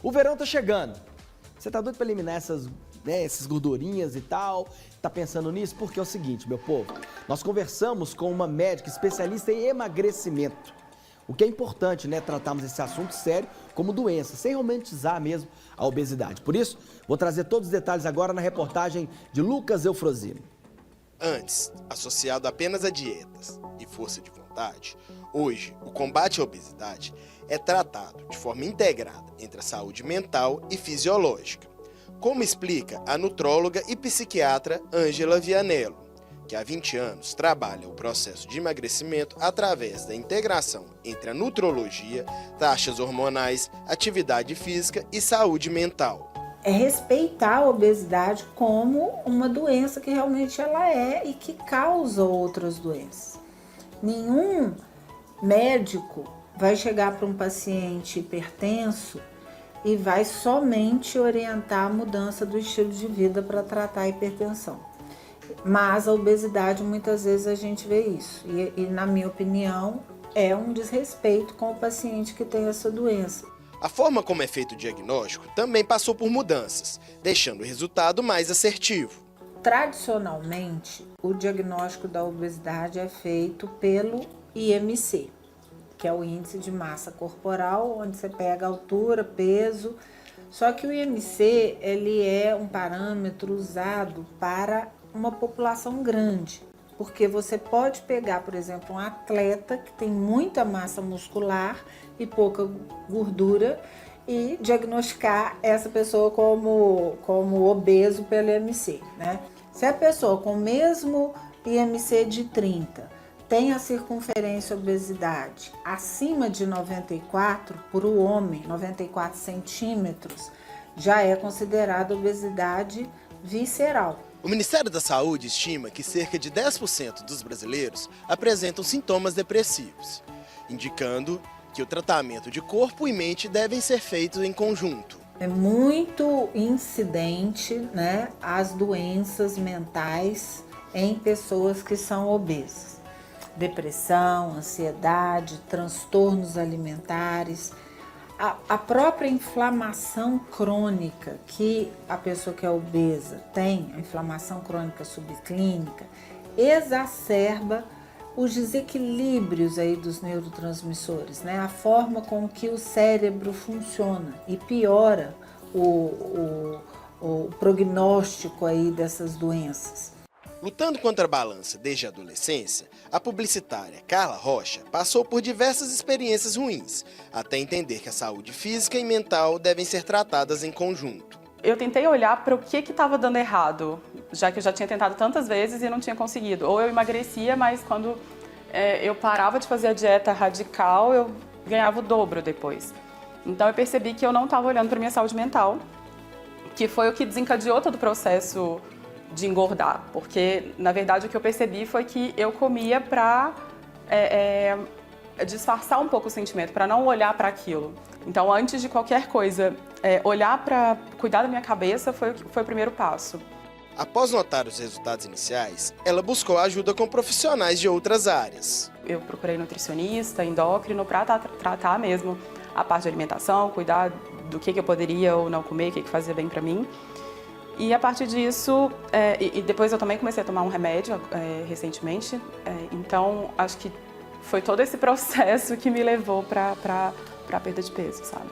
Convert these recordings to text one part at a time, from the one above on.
O verão tá chegando. Você tá doido pra eliminar essas gordurinhas e tal? Tá pensando nisso? Porque é o seguinte, meu povo. Nós conversamos com uma médica especialista em emagrecimento. O que é importante, né? Tratarmos esse assunto sério como doença, sem romantizar mesmo a obesidade. Por isso, vou trazer todos os detalhes agora na reportagem de Lucas Eufrosino. Antes, associado apenas a dietas e força de vontade, hoje o combate à obesidade é tratado de forma integrada entre a saúde mental e fisiológica, como explica a nutróloga e psiquiatra Ângela Vianello, que há 20 anos trabalha o processo de emagrecimento através da integração entre a nutrologia, taxas hormonais, atividade física e saúde mental. É respeitar a obesidade como uma doença que realmente ela é e que causa outras doenças. Nenhum médico vai chegar para um paciente hipertenso e vai somente orientar a mudança do estilo de vida para tratar a hipertensão. Mas a obesidade, muitas vezes a gente vê isso. E na minha opinião, é um desrespeito com o paciente que tem essa doença. A forma como é feito o diagnóstico também passou por mudanças, deixando o resultado mais assertivo. Tradicionalmente, o diagnóstico da obesidade é feito pelo IMC, que é o índice de massa corporal, onde você pega altura, peso. Só que o IMC, ele é um parâmetro usado para uma população grande, porque você pode pegar, por exemplo, um atleta que tem muita massa muscular e pouca gordura e diagnosticar essa pessoa como obeso pelo IMC, né? Se a pessoa com o mesmo IMC de 30 tem a circunferência obesidade acima de 94 para o homem, 94 centímetros, já é considerada obesidade visceral. O Ministério da Saúde estima que cerca de 10% dos brasileiros apresentam sintomas depressivos, indicando que o tratamento de corpo e mente devem ser feitos em conjunto. É muito incidente, né, as doenças mentais em pessoas que são obesas. Depressão, ansiedade, transtornos alimentares. A própria inflamação crônica que a pessoa que é obesa tem, a inflamação crônica subclínica, exacerba os desequilíbrios aí dos neurotransmissores, né? A forma com que o cérebro funciona e piora o prognóstico aí dessas doenças. Lutando contra a balança desde a adolescência, a publicitária Carla Rocha passou por diversas experiências ruins, até entender que a saúde física e mental devem ser tratadas em conjunto. Eu tentei olhar para o que estava dando errado, já que eu já tinha tentado tantas vezes e não tinha conseguido. Ou eu emagrecia, mas quando eu parava de fazer a dieta radical, eu ganhava o dobro depois. Então eu percebi que eu não estava olhando para a minha saúde mental, que foi o que desencadeou todo o processo de engordar, porque na verdade o que eu percebi foi que eu comia para disfarçar um pouco o sentimento, para não olhar para aquilo. Então, antes de qualquer coisa, olhar para cuidar da minha cabeça foi o primeiro passo. Após notar os resultados iniciais, ela buscou ajuda com profissionais de outras áreas. Eu procurei nutricionista, endócrino, para tratar mesmo a parte de alimentação, cuidar do que eu poderia ou não comer, o que fazia bem para mim. E a partir disso, e depois eu também comecei a tomar um remédio recentemente, então acho que foi todo esse processo que me levou para a perda de peso, sabe?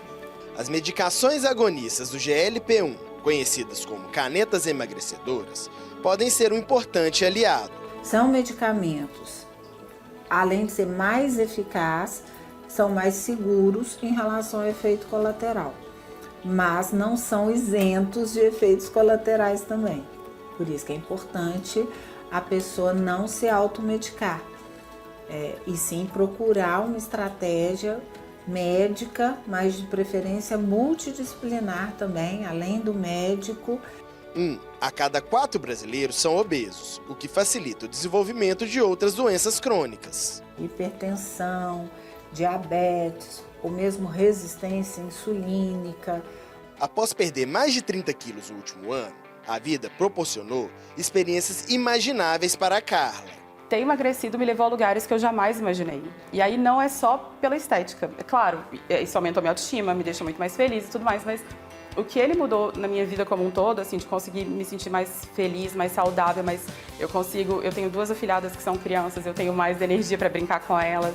As medicações agonistas do GLP-1, conhecidas como canetas emagrecedoras, podem ser um importante aliado. São medicamentos, além de ser mais eficazes, são mais seguros em relação ao efeito colateral, mas não são isentos de efeitos colaterais também. Por isso que é importante a pessoa não se automedicar, e sim procurar uma estratégia médica, mas de preferência multidisciplinar também, além do médico. 1 a cada 4 brasileiros são obesos, o que facilita o desenvolvimento de outras doenças crônicas. Hipertensão, diabetes, ou mesmo resistência insulínica. Após perder mais de 30 quilos no último ano, a vida proporcionou experiências imagináveis para a Carla. ter emagrecido me levou a lugares que eu jamais imaginei. E aí não é só pela estética. É claro, isso aumentou a minha autoestima, me deixa muito mais feliz e tudo mais, mas o que ele mudou na minha vida como um todo, assim, de conseguir me sentir mais feliz, mais saudável, mas eu tenho 2 afilhadas que são crianças, eu tenho mais energia para brincar com elas.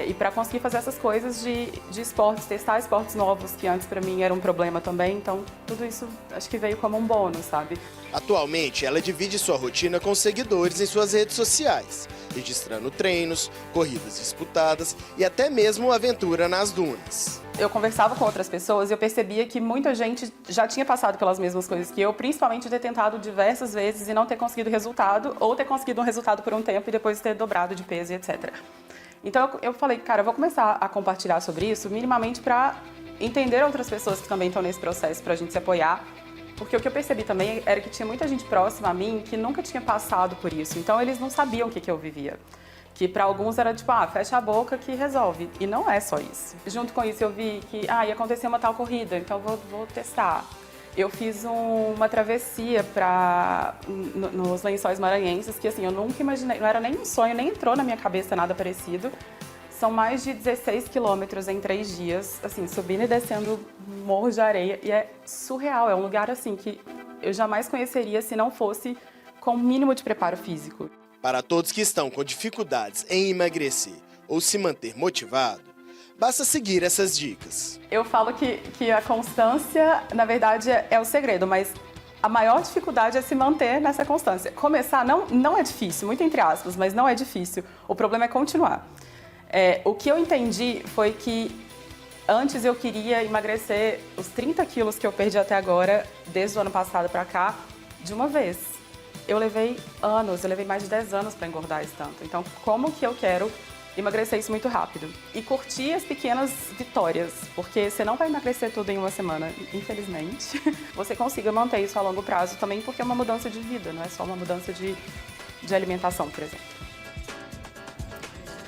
E para conseguir fazer essas coisas de esportes, testar esportes novos, que antes para mim era um problema também. Então, tudo isso acho que veio como um bônus, sabe? Atualmente, ela divide sua rotina com seguidores em suas redes sociais, registrando treinos, corridas disputadas e até mesmo aventura nas dunas. Eu conversava com outras pessoas e eu percebia que muita gente já tinha passado pelas mesmas coisas que eu, principalmente ter tentado diversas vezes e não ter conseguido resultado, ou ter conseguido um resultado por um tempo e depois ter dobrado de peso e etc. Então eu falei, cara, eu vou começar a compartilhar sobre isso, minimamente para entender outras pessoas que também estão nesse processo, para a gente se apoiar. Porque o que eu percebi também era que tinha muita gente próxima a mim que nunca tinha passado por isso. Então eles não sabiam o que eu vivia. Que para alguns era tipo, fecha a boca que resolve. E não é só isso. Junto com isso eu vi que, ia acontecer uma tal corrida, então vou testar. Eu fiz uma travessia nos Lençóis Maranhenses, que assim, eu nunca imaginei, não era nem um sonho, nem entrou na minha cabeça nada parecido. São mais de 16 quilômetros em 3 dias, assim, subindo e descendo morros de areia. E é surreal, é um lugar assim que eu jamais conheceria se não fosse com o mínimo de preparo físico. Para todos que estão com dificuldades em emagrecer ou se manter motivado, basta seguir essas dicas. Eu falo que a constância, na verdade, é o segredo, mas a maior dificuldade é se manter nessa constância. Começar não é difícil, muito entre aspas, mas não é difícil. O problema é continuar. O que eu entendi foi que antes eu queria emagrecer os 30 quilos que eu perdi até agora, desde o ano passado para cá, de uma vez. Eu levei mais de 10 anos para engordar isso tanto. Então, como que eu quero emagrecer isso muito rápido? E curtir as pequenas vitórias, porque você não vai emagrecer tudo em uma semana, infelizmente. Você consiga manter isso a longo prazo também, porque é uma mudança de vida, não é só uma mudança de alimentação, por exemplo.